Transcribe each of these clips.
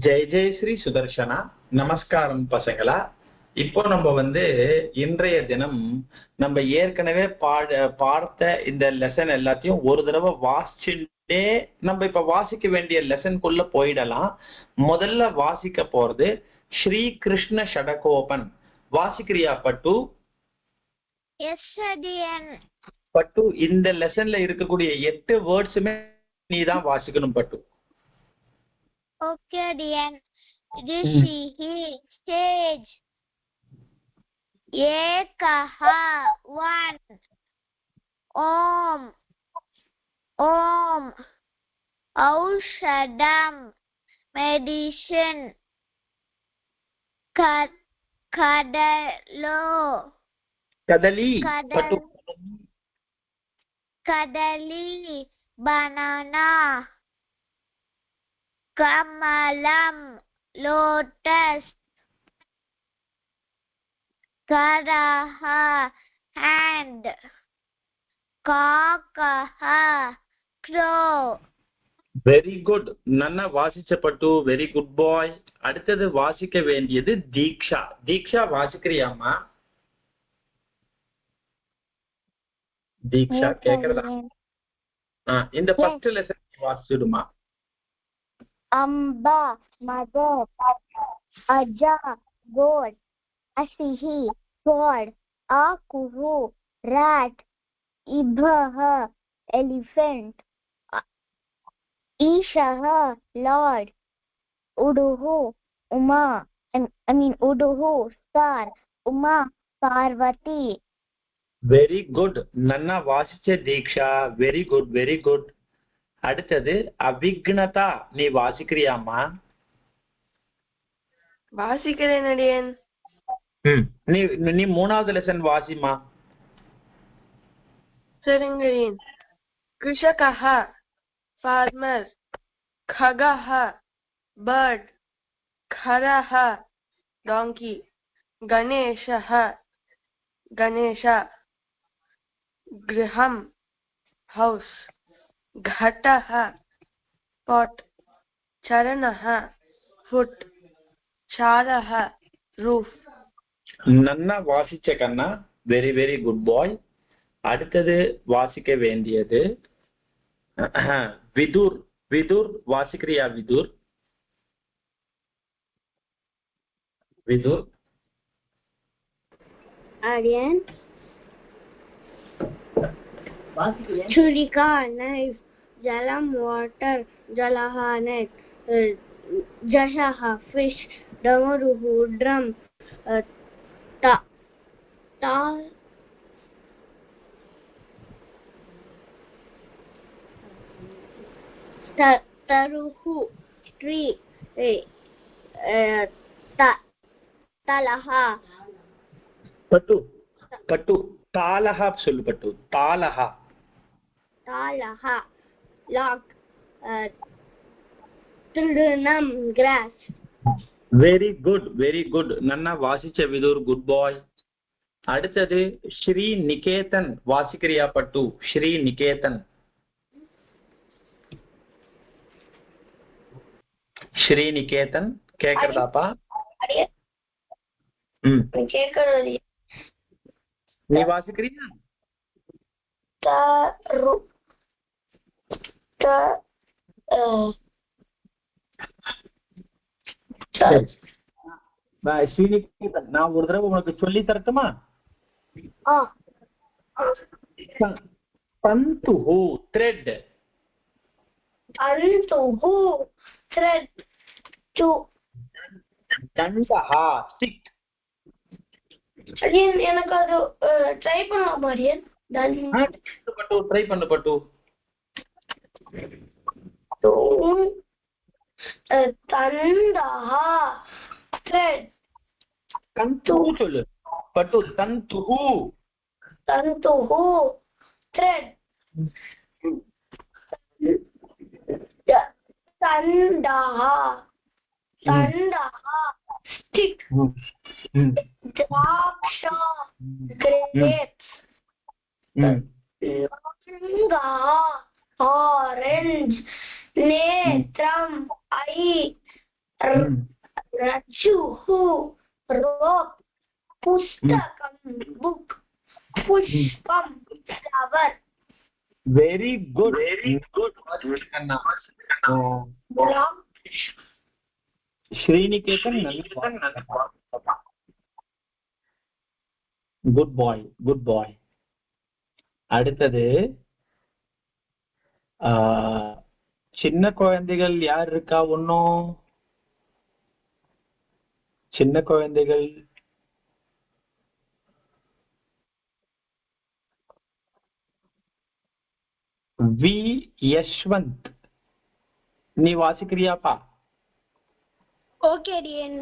ஜெய் ஜெய் ஸ்ரீ சுதர்ஷனா. நமஸ்காரம் பசங்களா. இப்போ நம்ம இன்றைய தினம் நம்ம ஏற்கனவே பார்த்த இந்த லெசன் எல்லாத்தையும் ஒரு தடவை வாசிச்சுட்டே நம்ம இப்ப வாசிக்க வேண்டிய லெசனுக்குள்ள போயிடலாம். முதல்ல வாசிக்க போறது ஸ்ரீ கிருஷ்ண ஷடகோபன். வாசிக்கிறியா பட்டு? பட்டு, இந்த லெசன்ல இருக்கக்கூடிய 8 வேர்ட்ஸுமே நீ தான் வாசிக்கணும் பட்டு. Okay, Dian. Rishihi, sage. Ekaha, one. Om. Om. Aushadam, medicine. Kadalo. Kadali. Patu. Kadali, banana. Kamalam, lotus. Karaha, hand. Kakaha, crow. Very good. நன்னா வாசிச்ச பட்டு. Very good boy. அடுத்தது வாசிக்க வேண்டியது தீக்ஷா. தீக்ஷா வாசிக்கிறியாமா? தீக்ஷா கேக்குறதா? இந்த ஃபர்ஸ்ட் லெசன் வாசிடுமா? Amba, mother. Aja, goat. Asihi, sword. Akuhu, rat. Ibhaha, elephant. Ishaha, lord. Uduhu, Uma. Uduhu, star. Uma, Parvati. Very good. நன்னா வாசிச்ச Diksha. Very good, very good. அடுத்தது அவிக்னதா. நீ வாசிக்கிறியாமா? வாசிக்கிறேன் அடியேன். நீ மூணாவது லெசன் வாசிமா. சரிங்க அடியேன். கிருஷகஹ, farmer. खगः, bird. खरः, donkey. गणेशः, गणेशा. गृहं, house. घटः, pot. चरणः, foot. चारः, roof. நன்னா வாசிச்ச கண்ணா. Very very good boy. அடுத்தது வாசிக்க வேண்டியது Vidur. Vidur வாசிக்கிறியா? Vidur. Vidur. Aryan. Churika, knife. Jalam, water. Jalaha, net. Jashaha, fish. Damaruhu, drum. Taruhu, tree. Talaha. பட்டு பட்டு தாலஹா சொல்லு பட்டு. தாலஹா. Talaha, lock. Tilunam, grass. Very good, very good. நன்னா வாசிச்ச விதுர். Good boy. அடுத்தது ஸ்ரீ நிகேதன். வாசிக்கிறியா பட்டு? ஸ்ரீ நிகேதன். ஸ்ரீ நிகேதன் கேக்குறதாப்பா? நீ வாசிக்கிறியா? ஸ்ரீநிகேதன் நான் ஒரு தடவை உனக்கு சொல்லி தரட்டுமா? தந்துஹு, த்ரெட். Antuhu, thread. தண்டஹா, ஸ்டிக். எனக்கு அது ட்ரை பண்ணலாமா? பட்டு ட்ரை பண்ணு பட்டு. தண்டஹா, thread. தந்துஹு சொல்லு பட்டு. தந்துஹு. Tantuhu, thread. Tandaha, stick. Draksha, grapes. Manga, orange. Netram, eye. Rajuhu, rope. Pustakam, book. Pushpam, flower. Very good கண்ணா. Srinikethan good boy, good boy. அடுத்தது சின்ன குழந்தைகள் யார் இருக்கா? ஒன்னும் சின்ன குழந்தைகள் வி யஷ்வந்த், நீ வாசிக்கிறியாப்பா? Okay, dear.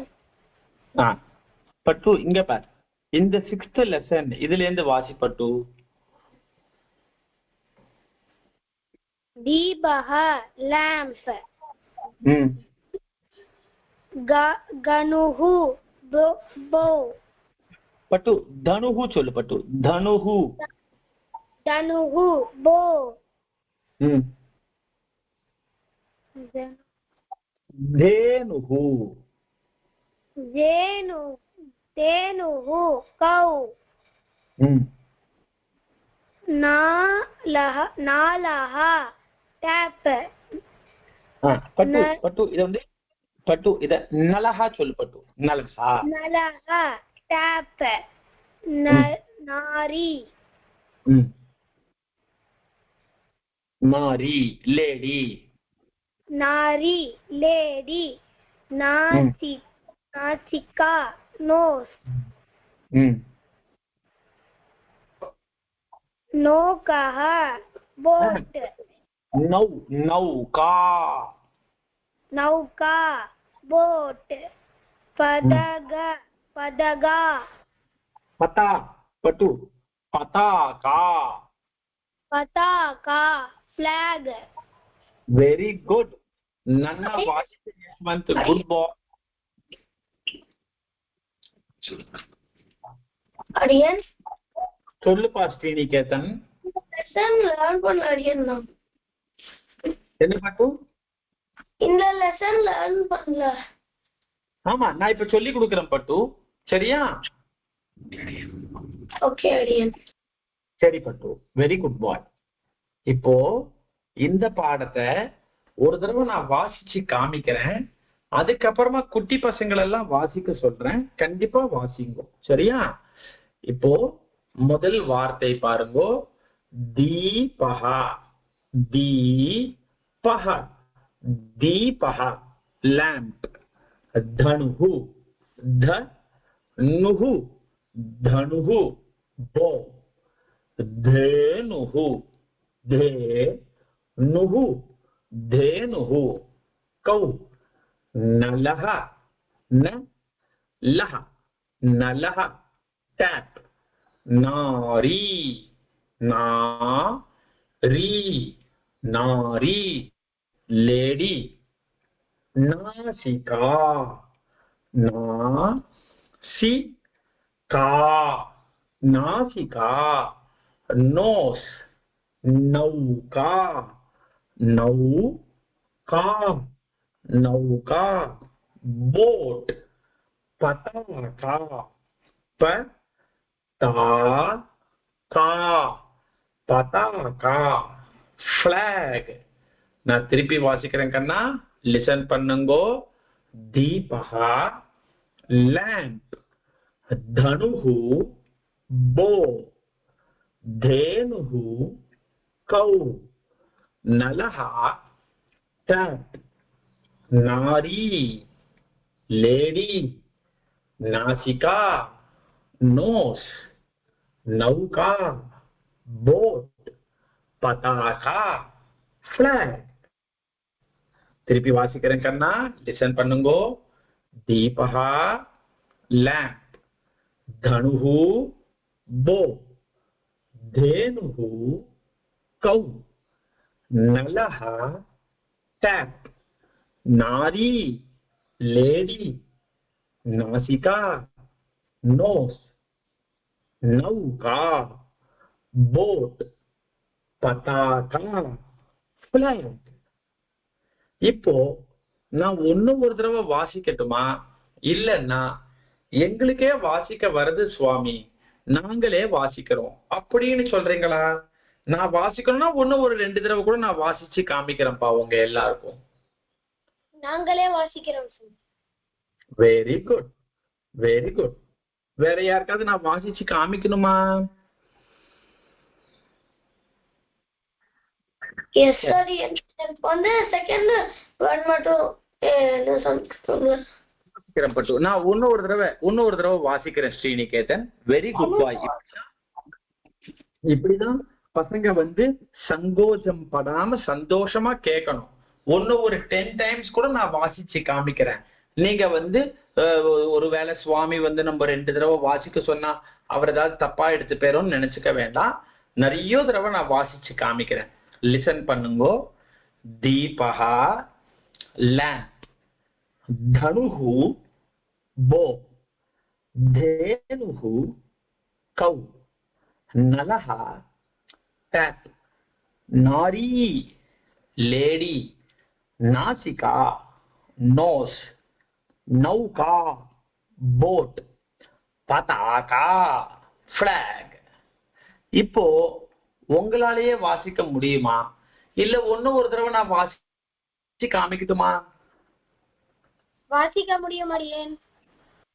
பட்டு இங்க பார், இந்த 6th லெசன் இதுல இருந்து வாசி பட்டு. Deebaha, lamp. Ganuhu, bow. பட்டு தனுஹு சொல்லு. பட்டு தனுஹு. Danuhu, bow. धेनुहु. Thenuhu, cow. Nalaha, tap. பட்டு பட்டு இத வந்து பட்டு இத நலஹா சொல்லு. பட்டு நலஹா. Nalaha, tap. Nari. Nari, lady. Nari, lady. Nasika, nose. Nokaha, boat. Nauka. Nauka, boat. Padaga. Pata, patu. Pataka. Pataka, flag. Very good. Nanna vaasitha Yashwant, good boy. Ariyan, சொல்லுப்பா Sriniketan. lesson learn பண்ண Ariyan நான். என்ன பட்டு? இந்த lesson learn பண்ணல. ஆமா, நான் இப்ப சொல்லி கொடுக்கிறேன் பட்டு. சரியா? Okay, Ariyan. சரி பட்டு, வெரி குட் பாய். இப்போ இந்த பாடத்தை ஒரு தடவை நான் வாசிச்சு காமிக்கிறேன். அதுக்கப்புறமா குட்டி பசங்களை எல்லாம் வாசிக்க சொல்றேன். கண்டிப்பா வாசிங்க. சரியா? இப்போ முதல் வார்த்தை பாருங்க. தீபஹா. தீபஹா. தீபஹா, lamp. தனுஹு. தனுஹு. தனுஹு, bow. धेनुहु. धेनुहु. धेनुहु, cow. नलः. नलः. नलः, tap. नारी. नारी. नारी, lady. नासिका. नासिका. नासिका, nose. नौका. नौका. नौका, boat. पताका. पताका. पताका, flag. நான் திருப்பி வாசிக்கிறேன் கண்ணா, லிசன் பண்ணுங்கோ. தீபஹா, lamp. தனுஹு, bow. धेनुहु, cow. नलहा, tap. नारी, lady. नासिका, nose. नौका, boat. पताका, flag. திருப்பி வாசிக்கிறேன் கண்ணா, லிசன் பண்ணுங்கோ. தீபஹா, lamp. தனுஹு, bow. धेनुहु, cow. नलहा, tap. नारी, lady. नासिका, nose. नौका, boat. पताका, flag. இப்போ நான் ஒன்னும் ஒரு தடவை வாசிக்கட்டுமா? இல்லன்னா எங்களுக்கே வாசிக்க வருது சுவாமி, நாங்களே வாசிக்கிறோம் அப்படின்னு சொல்றீங்களா? நான் வாசிக்கணும்னா ஒன்னும் ஒரு 2 தடவை கூட நான் வாசிச்சு காமிக்கிறேன்ப்பா உங்க எல்லாருக்கும். நாங்களே வாசிக்கிறோம். Very good, very good. வேற யாருக்காவது நான் வாசிச்சு காமிக்கணுமா? Yes sir. எனக்கு வந்து செகண்ட் வேர்ட் மட்டும் பட்டு நான் இன்னொரு தடவை வாசிக்கிறேன் ஸ்ரீநிகேதன். வெரி குட் பாய். இப்படிதான் பசங்க வந்து சங்கோஜம் படாம சந்தோஷமா கேட்கணும். ஒரு 10 டைம்ஸ் கூட நான் வாசிச்சு காமிக்கிறேன். நீங்க வந்து ஒருவேளை சுவாமி வந்து நம்ம 2 தடவை வாசிக்க சொன்னா அவர் ஏதாவது தப்பா எடுத்து போயிரும் நினைச்சுக்க வேண்டாம். நிறைய தடவை நான் வாசிச்சு காமிக்கிறேன். லிசன் பண்ணுங்கோ. தீபஹா lamp, dhanuhu bow, धेनुः cow, नलः tap, नारी lady, नासिका nose, नौका boat, பதாகா flag. இப்போ உங்களாலேயே வாசிக்க முடியுமா? இல்ல ஒரு தடவை நான் வாசிச்சு காமிக்கட்டுமா? வாசிக்க முடியும் அடியேன்.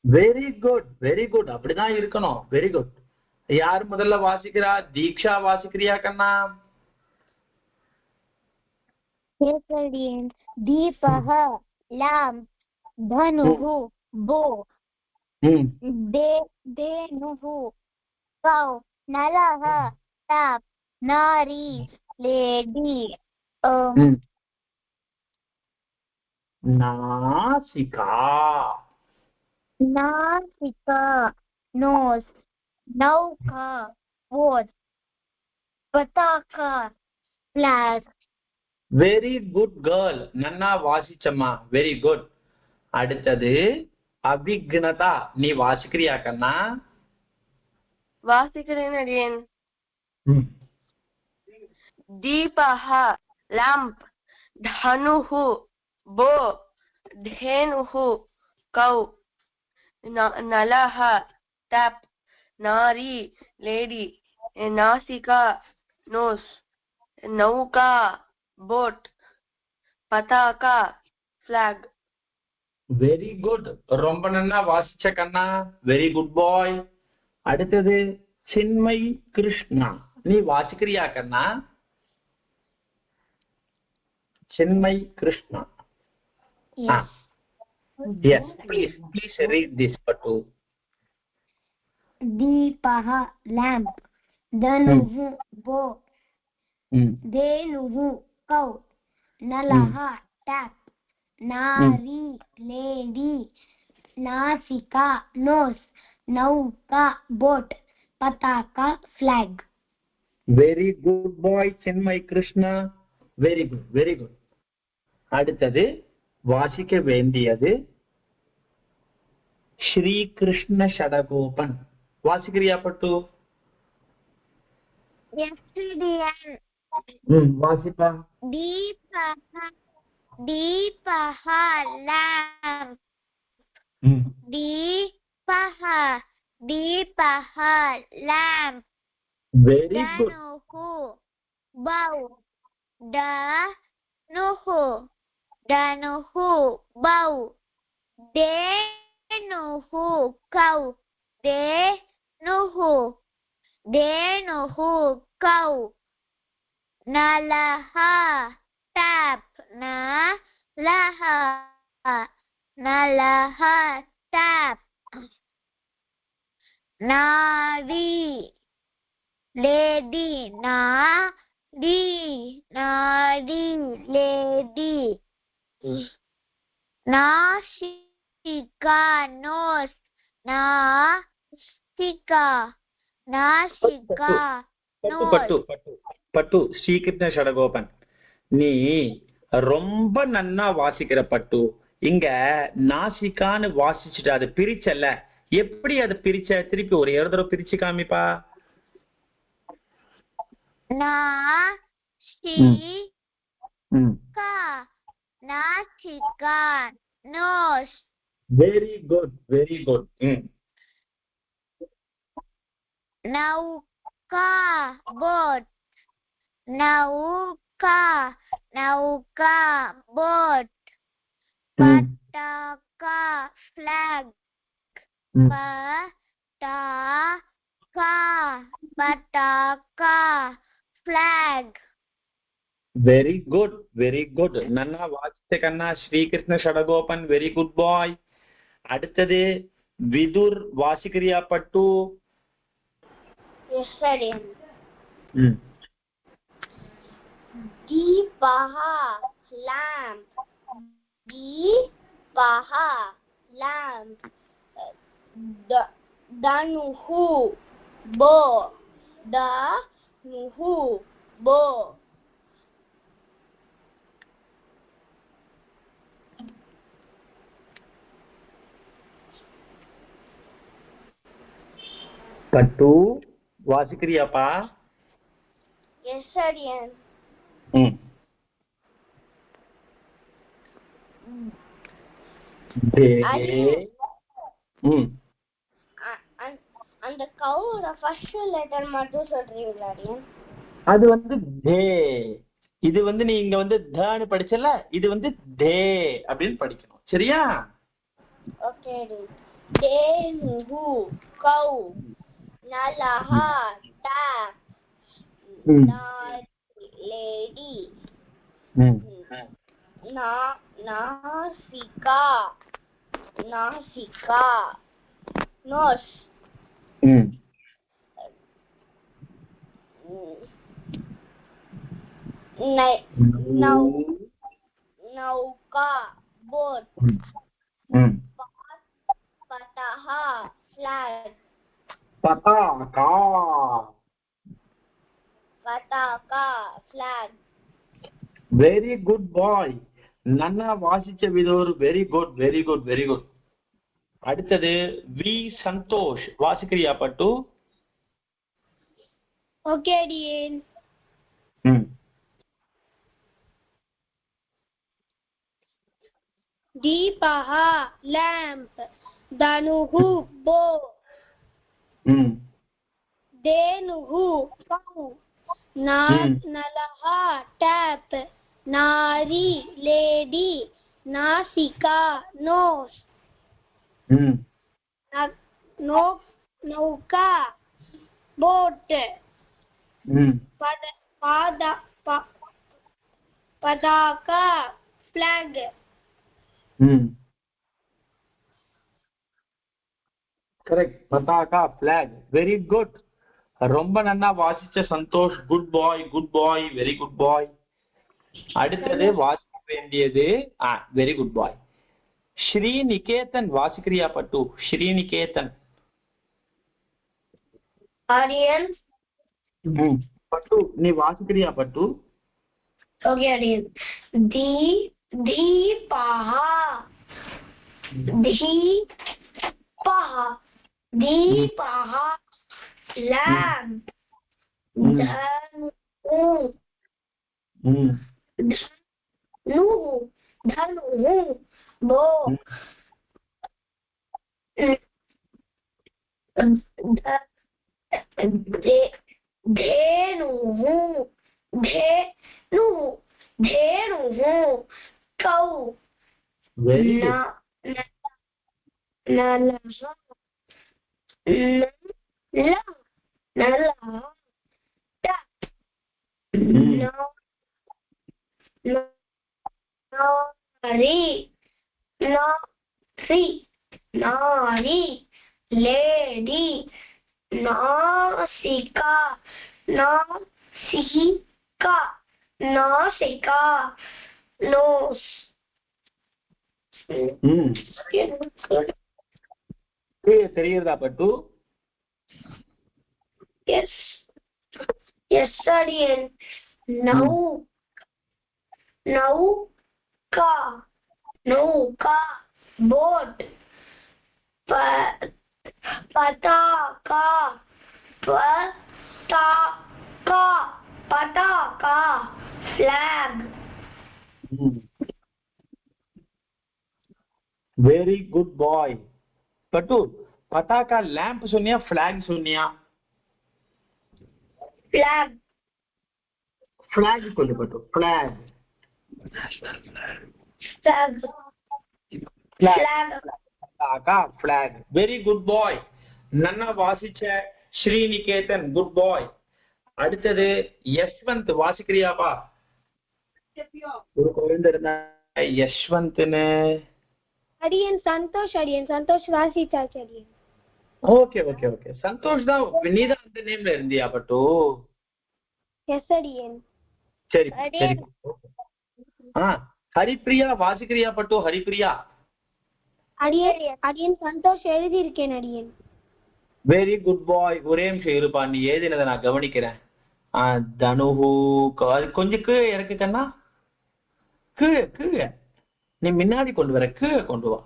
Very good, very good. அப்படிதான் இருக்கணும். Very good. யார் முதல்ல வாசிக்கிறா? தீக்ஷா வாசிக்கிறியா கண்ணா? दीपः लैम्प धनुः बो धेनुः कौ नलः टैप नारी लेडी नासिका नासिका नोज नौका बोट पताका फ्लैग. Very good girl. நன்னா வாசிச்சம்மா. Very good. அடுத்தது அபிக்னதா. நீ வாசிக்கிறியா கண்ணா? வாசிக்கிறேன் அடியேன். दीपः लैम्प धनुः बो धेनुः कौ नलः टैप नारी लेडी नासिका नोस नौका बोट पताका फ्लैग. Very good. ரொம்ப நன்னா வாசிச்ச கண்ணா. Very good boy. அடுத்தது சின்மய் கிருஷ்ணா. நீ வாசிக்கிறியா கண்ணா? Chinmay Krishna. Yes, please read this Patu. दीपः लैम्प धनुः बो धेनुः कौ नलः टैप नारी लेडी नासिका नोस नौका बोट पताका flag. Very good boy Chinmay Krishna. Very good, very good. அடுத்தது வாசிக்க வேண்டியது ஸ்ரீ கிருஷ்ண ஷடகோபன். வாசிக்கிறியா பட்டு? வாசிப்பா. दीपः लैम्प दीपः लैम्प Very good. धनुः बौ धेनुः कौ धेनुः कौ नलः टैप नलः टैप नारी लेडी लेडी नासिका नोस नासिका பட்டு பட்டு ஸ்ரீகிருஷ்ண ஷடகோபன், நீ ரொம்ப நன்னா வாசிக்கிற பட்டு. இங்க நாசிகான்னு வாசிச்சுட்டு அது பிரிச்சல. எப்படி அது பிரிச்ச? திருப்பி ஒரு தடவை பிரிச்சு காமிப்பா. Nasika, nose. Very good, very good. Nauka, boat. Nauka, nauka, boat. Pataka, flag. Pataka, flag. Very good, very good. Nanna வாசிச்ச கண்ணா Sri Krishna Sadagopan, very good boy. அடுத்தது விதுர் வாசிக்கிறியா பட்டு? Yes, sir. Deepaha, lamp. Deepaha, lamp. Danuhu, bow. Danuhu, bow. பட்டு வாசிக்கிறியாப்பா? Yes, sir. அந்த Gauda first letter மட்டும் சொல்றீங்களா? அது வந்து தே. இது வந்து நீ இங்க வந்து தன்னு படிச்சல, இது வந்து தே அப்படின்னு படிக்கணும். சரியா? ஓகே. தேனுஹு, கவு. நலஹா, டாப். லேடி. நாசிகா, நாசிகா. நோஸ். நௌகா, போட். பதாஹா, ஃபிளாக். பதாகா. பதாகா, ஃபிளாக். Very good boy. நன்னா வாசிச்ச Vidur. Very good, very good, very good. அடுத்தது வி சந்தோஷ் வாசிக்கிறியா பட்டு? ஓகே டியன். தீபஹா, lamp. தனுஹு, bow. தேனுஹு, cow. நலஹா, tap. நாரி, lady. நாசிகா, nose. நௌகா, boat. பதாகா, flag. கரெக்ட். பதாகா, flag. Very good. ரொம்ப நன்னா வாசிச்ச Santhosh. Good boy, good boy, very good boy. அடுத்தது வாசிக்க வேண்டியது வெரி குட் பாய். ஸ்ரீநிகேதன் வாசிக்கிறியா பட்டு? ஸ்ரீநிகேதன். ஆரியன். பட்டு நீ வாசிக்கிறியா பட்டு? ஓகே ஆரியன். தீபஹா, தீபஹா. தீபஹா, lamp. धनुः, bow. धेनुः, cow. नलः, duck. नारी, lady. नासिका, nose. தெரியுதா பட்டு? Yes, Aryan. Nauka, boat. Pataka, flag. Very good boy. பட்டு பதாகா லேம்ப் சொன்னியா பிளாக் சொன்னியா? பிளாக். பிளாக் சொல்லு பட்டு. பிளாக். பதாகா பிளாக். Very good boy. நன்னா வாசிச்ச ஸ்ரீநிகேதன். Good boy. அடுத்தது யஷ்வந்த் வாசிக்கிறியாப்பா? ஒரு குழந்தை இருந்தா யஷ்வந்த்னு. அடியன் சந்தோஷ். அடியன் சந்தோஷ் வாசிச்சாச்சு அடியன். Okay okay okay. சந்தோஷ் தான். நீதான் அந்த நேம்ல இருந்தியா பட்டு? எஸ் அடியன். சரி சரி. ஹரிப்ரியா வாசிக்கிறியா பட்டு? ஹரிப்ரியா. அடியன் சந்தோஷ் எழுதி இருக்கேன் அடியன். வெரி குட் பாய். ஒரே நிமிஷம் இருப்பா, நீ எழுதினதை நான் கவனிக்கிறேன். தனுஹு கொஞ்சம் கீழே இறக்கு கண்ணா. கீழே கீழே நீ முன்னாடி கொண்டு வர. கீழே கொண்டு வா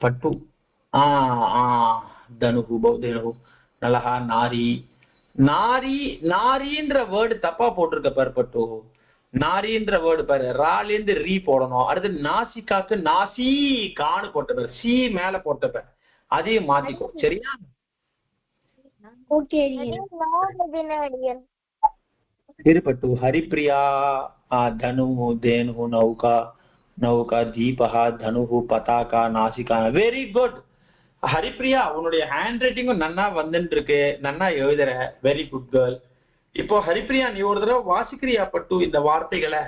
பட்டு. தனுஹு பௌதேனு நலஹா. நாரி. நாரி. நாரின்ற வேர்டு தப்பா போட்டிருக்க பாரு பட்டு. நாரின்ற வேர்டு பாரு, ராலேந்து ரீ போடணும். அடுத்து நாசிகாக்கு நாசி காணு போட்டப்ப, சி மேல போட்டப்ப அதையும் மாத்திக்கோ. சரியா? திருப்பட்டு. ஹரிப்ரியா தனு தேனு நௌகா. நௌகா தீபா தனு பதாகா நாசிகா. Very good Haripriya. உன்னுடைய ஹேண்ட் ரைட்டிங்கும் நன்னா வந்துட்டு இருக்கு. நன்னா எழுதுற. Very good girl. இப்போ ஹரிப்ரியா நீ ஒரு தடவை வாசிக்கிறியா பட்டு இந்த வார்த்தைகளை?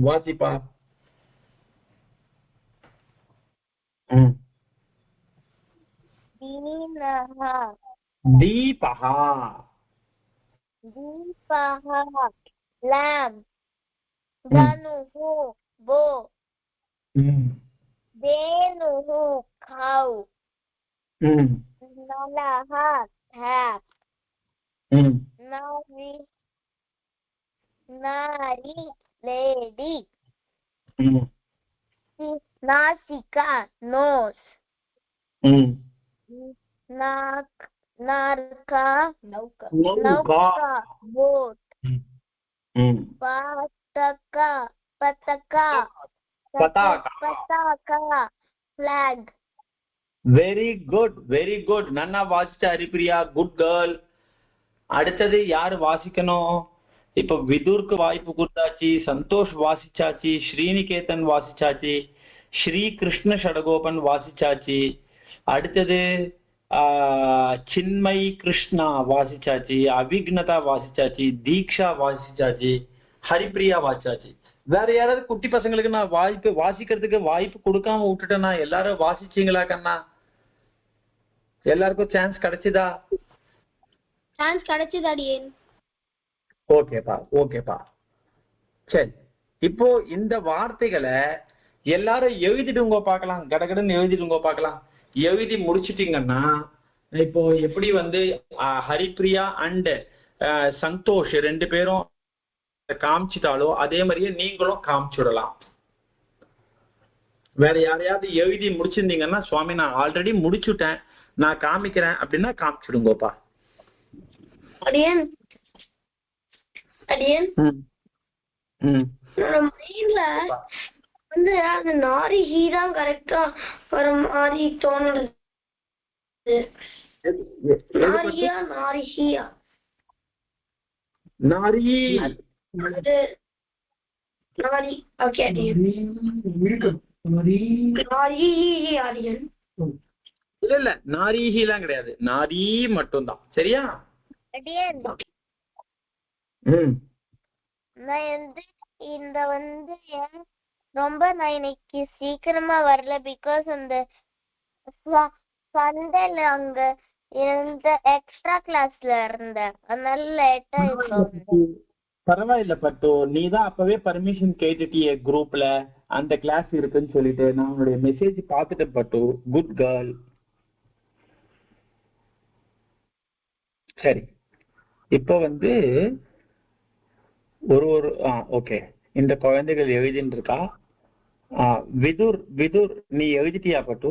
வாசிப்பா. தீபஹா. தீபஹா lamp. தனுஹு bow. தேனுஹு cow. நலஹா tap. நாரி lady. நாசிகா nose. நார்கா நௌகா boat. பதாகா பதாகா flag. Very good very good. நன்னா வாசிச்ச ஹரிப்ரியா. Good girl. அடுத்தது யாரு வாசிக்கணும்? இப்ப விதுருக்கு வாய்ப்பு கொடுத்தாச்சு. சந்தோஷ் வாசிச்சாச்சு. ஸ்ரீநிகேதன் வாசிச்சாச்சு. ஸ்ரீ கிருஷ்ண ஷடகோபன் வாசிச்சாச்சு. அடுத்தது சின்மய் கிருஷ்ணா வாசிச்சாச்சு. அவிக்னதா வாசிச்சாச்சு. தீக்ஷா வாசிச்சாச்சு. ஹரிப்ரியா வாசிச்சாச்சு. வேற யாராவது குட்டி பசங்களுக்கு நான் வாசிக்கிறதுக்கு வாய்ப்பு கொடுக்காம விட்டுட்டேன்னா? எல்லாரும் வாசிச்சீங்களா கண்ணா? எல்லாருக்கும் சான்ஸ் கிடைச்சதா? சான்ஸ் கிடைச்சது அடியேன். ஓகேப்பா ஓகேப்பா. சரி, இப்போ இந்த வார்த்தைகளை எல்லாரும் எழுதிடுங்க பார்க்கலாம். கடகடன்னு எழுதிடுங்க பார்க்கலாம். எழுதி முடிச்சிட்டீங்கன்னா இப்போ எப்படி ஹரிப்ரியா அண்ட் சந்தோஷ் ரெண்டு பேரும் காமிச்சிட்டாலோ அதே மாதிரியே நீங்களும் காமிச்சுடலாம். வேற யாரையாவது எழுதி முடிச்சிருந்தீங்கன்னா, சுவாமி நான் ஆல்ரெடி முடிச்சுட்டேன், நான் காமிக்கிறேன் அப்படின்னா காமிச்சுடுங்கப்பா. அடியன் அடியன் மைண்ட்ல அந்த நாரி ஹீ தான் கரெக்டா வர மாதிரி தோணுது. நாரியா நாரி ஹீயா? நாரி நாரி. ஓகே அடியன். நாரி அடியன். இல்ல நாரிஹிலாம் கிடையாது, நாரி மட்டும்தான். சரியா? ரொம்ப நான் இன்னைக்கு சீக்கிரமா வரல. பிகாஸ் அந்த சண்டேல அங்க இருந்த எக்ஸ்ட்ரா கிளாஸ்ல இருந்தேன், அதனால லேட்டா பரவாயில்ல பட்டு. நீ தான் அப்பவே பர்மிஷன் கேட்டுட்டியே குரூப்ல அந்த கிளாஸ் இருக்குன்னு சொல்லிட்டு. நான் உன்னுடைய மெசேஜ் பார்த்துட்டேன் பட்டு. Good girl. சரி, இப்போ ஒரு ஓகே, இந்த குழந்தைகள் எழுதின்னு இருக்கா. விதுர் விதுர் நீ எழுதிட்டியா பட்டு?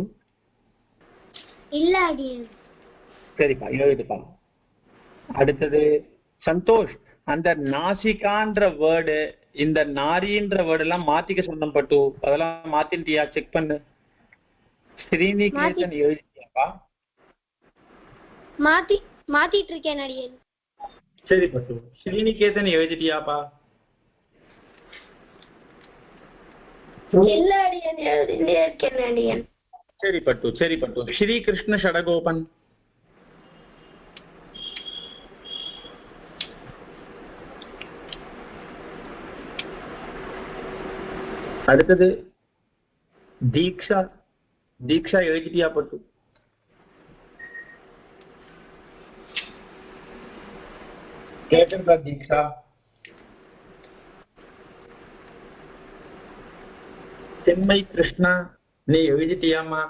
இல்ல. சரிப்பா, எழுதுப்பா. அடுத்தது சந்தோஷ், அந்த நாசிகான்ற வேர்டு இந்த நாரின்ற வேர்ட் எல்லாம் மாத்திக்க சொன்னோம் பட்டு, அதெல்லாம் மாத்திட்டியா? செக் பண்ணு. ஸ்ரீனிகேதன் எழுதிட்டியாப்பா? மாத்திட்டு இருக்கேன் அடியன். சரி பட்டு, ஸ்ரீனிகேதன் எழுதிட்டியாப்பா? இல்ல அடியன், எழுதிட்டே இருக்கேன் அடியன். சரி பட்டு, சரி பட்டு. ஸ்ரீ கிருஷ்ண ஷடகோபன் அடுத்தது தீக்ஷா. தீக்ஷா எழுதிட்டியா பட்டு? கேக்குறதா தீக்ஷா? செம்மை கிருஷ்ணா, நீ எழுதிட்டியாமா?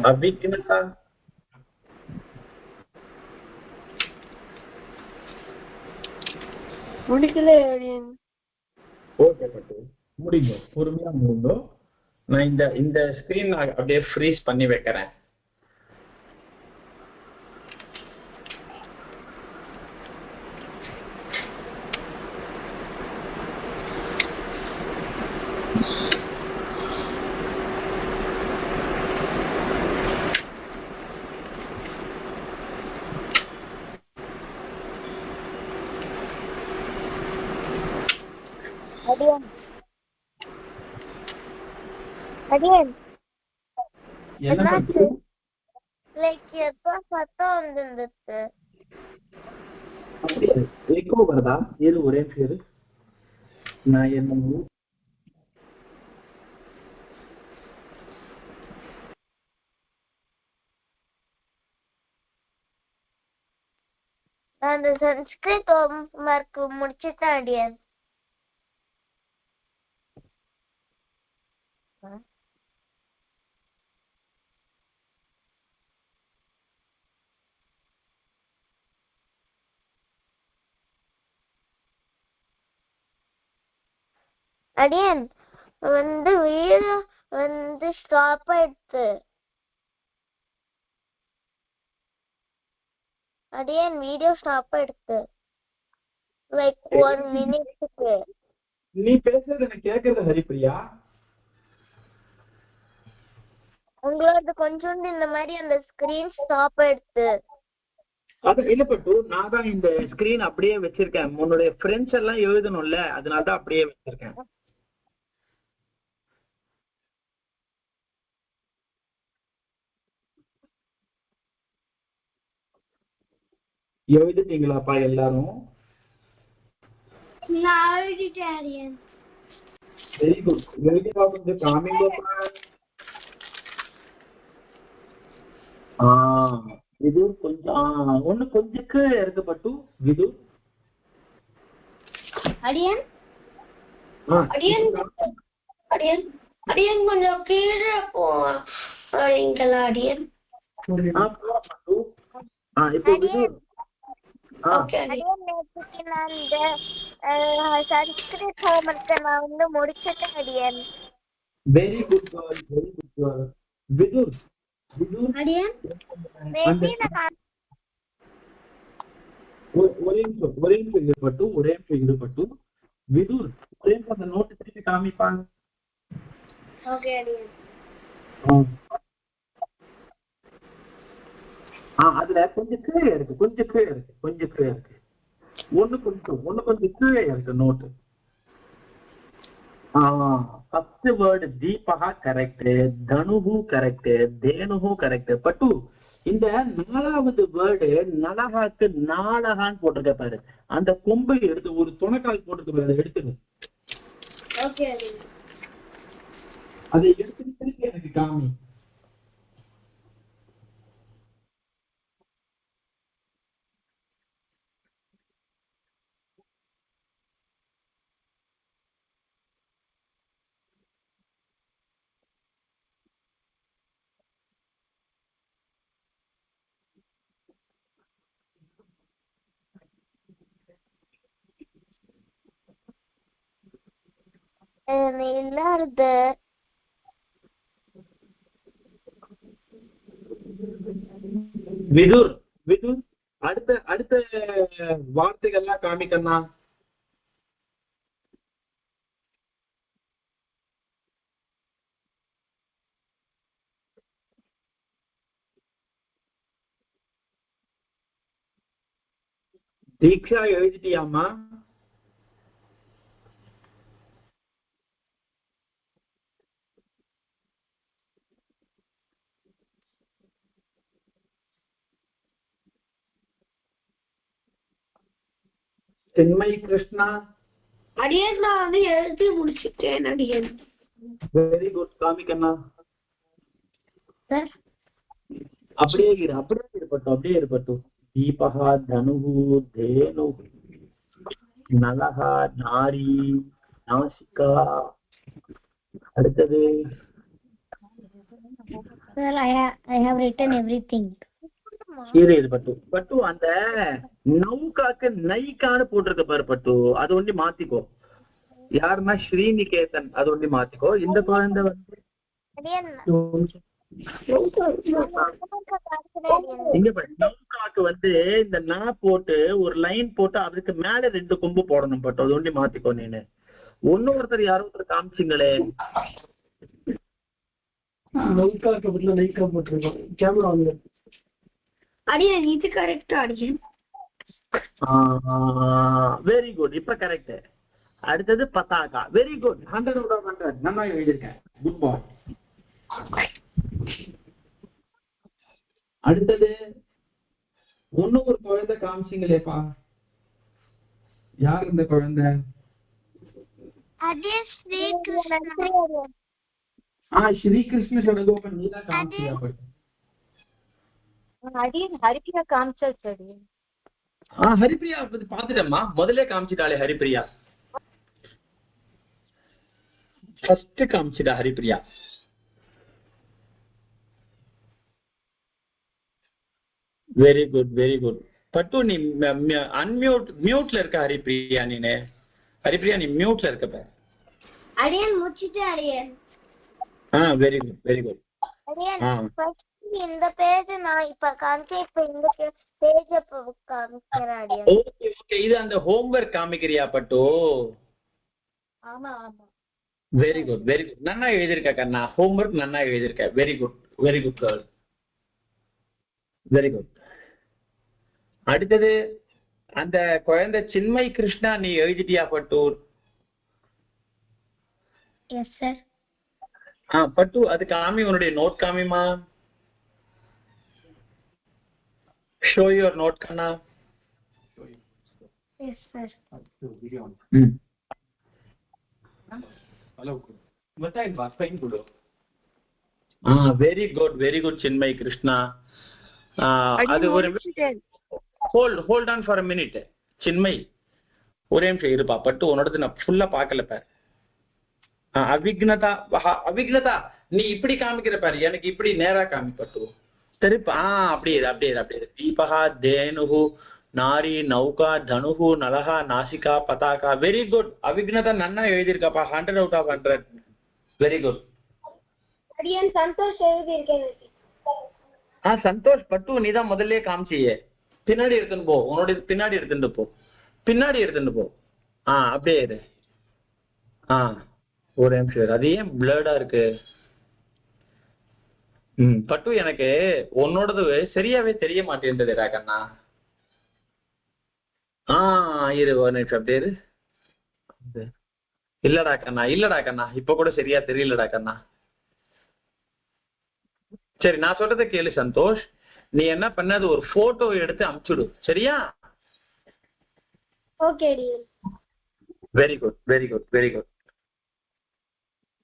அபிக்னதா முடிக்கல. ஓகே பட்டு, முடிங்க, பொறுமையா முடிங்க. நான் இந்த ஸ்கிரீன் அப்படியே ஃப்ரீஸ் பண்ணி வைக்கிறேன். என்ன பட்டு? லைக் எப்ப சத்தம் வந்துருந்துச்சு. அப்படியே எக்கோ வருதா? ஏது ஒரே பேரு நான் என்ன அந்த சன்ஸ்கிரிட் ஹோம்வொர்க் முடிச்சுட்டேன் அடியன். அடியன் வீடியோ ஸ்டாப் ஆயிடுச்சு. அடியன் வீடியோ ஸ்டாப் ஆயிடுச்சு லைக் 1 மினிட்க்கு. நீ பேசுறது எனக்கு கேக்குறது ஹரிப்பிரியா? உங்களோட கொஞ்சம் இந்த மாதிரி அந்த ஸ்கிரீன் ஸ்டாப் ஆயிடுச்சு. அது இல்ல பட்டு, நான் தான் இந்த ஸ்கிரீன் அப்படியே வச்சிருக்கேன். உன்னுடைய ஃப்ரெண்ட்ஸ் எல்லாம் எழுதணும்ல, அதனாலதான் அப்படியே வச்சிருக்கேன். எழுதிட்டீங்களாப்பா எல்லாரும்? நான் எழுதிட்டேன் அடியன். Very good. எழுதிட்டா கொஞ்சம் காமிங்கப்பா. விதுர் கொஞ்சம் ஒண்ணு கொஞ்சம் கீழே இருக்கு பட்டு. விதுர் அடியன் அடியன் அடியன் அடியன் கொஞ்சம் கீழே போறீங்களா அடியன்? இப்போ விதுர் நேற்றுக்கு நான் இந்த சன்ஸ்கிரிட் ஹோம்வொர்க்கை நான் முடிச்சிட்டேன் அடியன். Very good girl, very good girl. Vidur Vidur அடியன் ஒரே நிமிஷம் ஈடுபட்டு விதுர் ஒரே அந்த நோட்டு திருப்பி காமிப்பாங்க. ஓகே அடியன். அதுல கொஞ்சம் கீழே இருக்கு, கொஞ்சம் கீழே இருக்கு. ஒண்ணு கொஞ்சம் கீழே இருக்கு நோட்டு. ஃபர்ஸ்ட் வேர்டு தீபகா கரெக்ட், தனுகு கரெக்ட், தேனுகு கரெக்ட். பட்டு இந்த 4வது வேர்டு நலகாக்கு நாளகான்னு போட்டிருக்க பாரு, அந்த கொம்பை எடுத்து ஒரு துணைக்கால் போட்டுக்க பாரு, எடுத்துரு. ஓகே அடியன். அதை எடுத்து திருப்பி எனக்கு காமி. இல்லாத விதுர் விதுர் அடுத்த அடுத்த வார்த்தைகள்லாம் காமிக்கண்ணா. தீக்ஷா எழுதிட்டியாமா? சின்மயி கிருஷ்ணா? அடியன் நான் வந்து எழுதி முடிச்சுட்டேன் அடியன். Very good. காமிக்கண்ணா. அப்படியே இரு, அப்படியே இருப்பட்டும், அப்படியே இருப்பட்டும். தீபகா தனுகு தேனு நலகா நாரி நாசிகா. அடுத்தது Well, I have written everything. கீழே இது பட்டு பட்டு அந்த நௌகாக்கு நைக்கான்னு போட்டிருக்க பாரு பட்டு, அது ஒண்டி மாத்திக்கோ. யாருன்னா ஸ்ரீநிகேதன், அது ஒண்டி மாத்திக்கோ. இந்த குழந்தை வந்து இங்க பாரு, நௌகாக்கு வந்து இந்த நா போட்டு ஒரு லைன் போட்டு அதுக்கு மேல 2 கொம்பு போடணும் பட்டு, அது ஒண்டி மாத்திக்கோ. நீனு ஒருத்தர் யாரோ ஒருத்தர் காமிச்சிங்களே. நௌகாக்கு பதிலா நைக்கா போட்டிருக்கோம். கேமரா வந்து அடியன் இது கரெக்டா அடியன்? வெரி குட், இப்ப கரெக்ட். அடுத்தது பதாகா. Very good, 100 out of 100. நல்லா எழுதிருக்கேன். Good boy. அடுத்தது ஒன்னும் ஒரு குழந்தை காமிச்சிங்களேப்பா. யார் இந்த குழந்தை? ஸ்ரீகிருஷ்ண சடகோபன், நீதான் காமிச்சியா பட்டு? ஹரிப்ரியா காமிச்சாச்சு. ஹரிப்ரியா பாத்துட்டேம்மா, முதல்ல காமிச்சிட்டாளே ஹரிப்ரியா. ஃபர்ஸ்ட் காமிச்சிட்டா Haripriya. Very good, very good. பட்டு நீ மியூட்ல இருக்க ஹரிப்ரியா. நீனு ஹரிப்ரியா நீ மியூட்ல இருக்க. அடியன் முடிச்சிட்டேன் அடியன். Very good, very good. இந்த பேஜ் நான் இப்ப காமிச்சேன், இப்ப இந்த பேஜ் காமிக்கிறேன். ஓகே ஓகே, இது அந்த ஹோம்வொர்க் காமிக்கிறியா பட்டு? ஆமா ஆமா. Very good, very good. நன்னா எழுதிருக்க கண்ணா, ஹோம்வொர்க் நன்னா எழுதிருக்க. Very good, very good girl, very good. அடுத்தது அந்த குழந்தை சின்மயி கிருஷ்ணா, நீ எழுதிட்டியா பட்டு? Yes sir. பட்டு அது காமி, உன்னுடைய நோட் காமிமா. ஷோ யுவர் நோட் கண்ணா. Yes sir. Very good, very good Chinmayi Krishna. அது ஒரு hold on for a minute. Chinmayi ஒரே நிமிஷம் இருப்பா பட்டு, உன்னோட நான் ஃபுல்லா பாக்கல பாரு. அவிக்னதா, அவிக்னதா நீ இப்படி காமிக்கிற பாரு, எனக்கு இப்படி நேரா காமிப்பட்டு திருப்பா. அப்படியே அப்படியே அப்படியே. தீபகா தேனுகு நாரி நௌகா தனுகு நலகா நாசிகா பதாகா. வெரி குட் அவிக்னதா, நன்னா எழுதியிருக்காப்பா. 100 out of 100. Very good. அடியன் சந்தோஷ் எழுதியிருக்கேன். சந்தோஷ் பட்டு நீதான் முதல்ல காமிச்சியே. பின்னாடி எடுத்துன்னு போ, உன்னோட பின்னாடி எடுத்துட்டு போ, பின்னாடி எடுத்துட்டு போ. அப்படியே இரு. ஒரு நிமிஷம், அது ஏன் பிளர்டா இருக்கு? பட்டு எனக்கு உன்னோடது சரியாவே தெரிய மாட்டேன்றதுடா கண்ணா. இரு ஒரு நிமிஷம், அப்படியே இரு. இல்லடா கண்ணா, இல்லடா கண்ணா, இப்ப கூட சரியா தெரியலடா கண்ணா. சரி, நான் சொல்றதை கேளு சந்தோஷ். நீ என்ன பண்ண, அது ஒரு போட்டோ எடுத்து அனுப்பிச்சுடு, சரியா? Okay. Very good, very good, very good.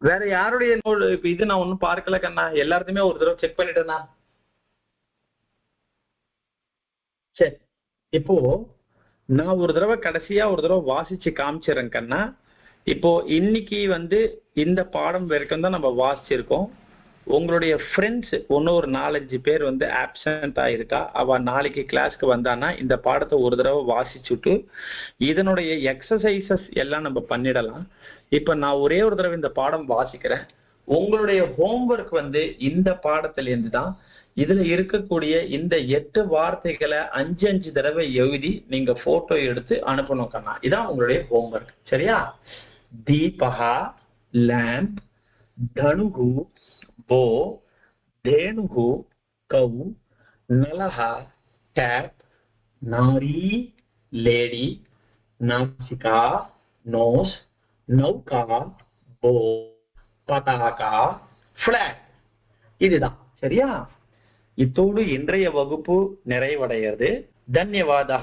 வேற யாருடைய நோட் இப்ப இது நான் ஒன்னும் பார்க்கல கண்ணா. எல்லாருமே ஒரு தடவை செக் பண்ணிட்டேனா? சரி, இப்போ நான் ஒரு தடவை கடைசியா ஒரு தடவை வாசிச்சு காமிச்சிடறேன் கண்ணா. இப்போ இன்னைக்கு வந்து இந்த பாடம் வரைக்கும் தான் நம்ம வாசிச்சிருக்கோம். உங்களுடைய ஃப்ரெண்ட்ஸ் இன்னும் ஒரு 4-5 பேர் வந்து ஆப்சண்ட் ஆயிருக்கா. அவ நாளைக்கு கிளாஸ்க்கு வந்தானா இந்த பாடத்தை ஒரு தடவை வாசிச்சுட்டு இதனுடைய எக்ஸசைசஸ் எல்லாம் நம்ம பண்ணிடலாம். இப்ப நான் ஒரே ஒரு தடவை இந்த பாடம் வாசிக்கிறேன். உங்களுடைய ஹோம்ஒர்க் வந்து இந்த பாடத்துல இருந்து தான் இதுல இருக்கக்கூடிய இந்த 8 வார்த்தைகளை 5 தடவை எழுதி நீங்க போட்டோ எடுத்து அனுப்பணும் கண்ணா. இதான் உங்களுடைய ஹோம்ஒர்க். சரியா? தீபஹா lamp, dhanuhu bow, dhenuhu cow, nalaha cat, nari lady, nasika nose, nauka bow, pataka flag. இதுதான். சரியா? இத்தோடு இன்றைய வகுப்பு நிறைவடைகிறது. தன்யவாதா.